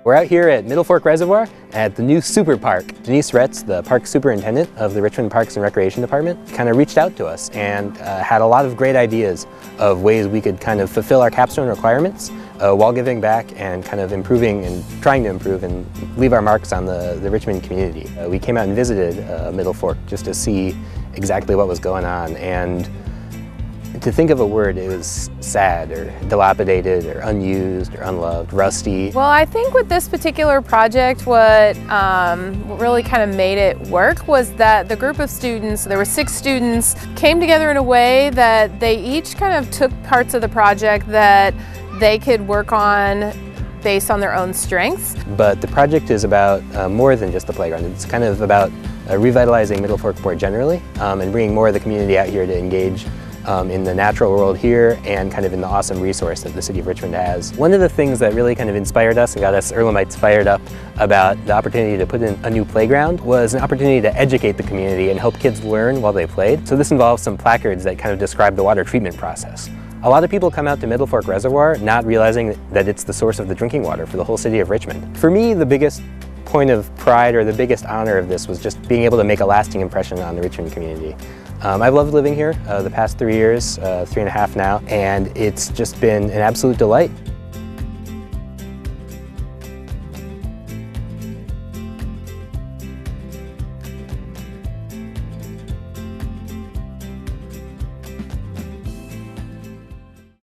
We're out here at Middlefork Reservoir at the new Super Park. Denise Retz, the park superintendent of the Richmond Parks and Recreation Department, kind of reached out to us and had a lot of great ideas of ways we could kind of fulfill our capstone requirements while giving back and kind of improving and trying to improve and leave our marks on the Richmond community. We came out and visited Middlefork just to see exactly what was going on, and to think of a word, it was sad or dilapidated or unused or unloved, rusty. Well, I think with this particular project, what really kind of made it work was that the group of students, there were 6 students, came together in a way that they each kind of took parts of the project that they could work on based on their own strengths. But the project is about more than just the playground. It's kind of about revitalizing Middlefork more generally and bringing more of the community out here to engage in the natural world here and kind of in the awesome resource that the city of Richmond has. One of the things that really kind of inspired us and got us Earlhamites fired up about the opportunity to put in a new playground was an opportunity to educate the community and help kids learn while they played. So this involves some placards that kind of describe the water treatment process. A lot of people come out to Middlefork Reservoir not realizing that it's the source of the drinking water for the whole city of Richmond. For me, the biggest point of pride or the biggest honor of this was just being able to make a lasting impression on the Richmond community. I've loved living here the past 3 years, 3.5 now, and it's just been an absolute delight.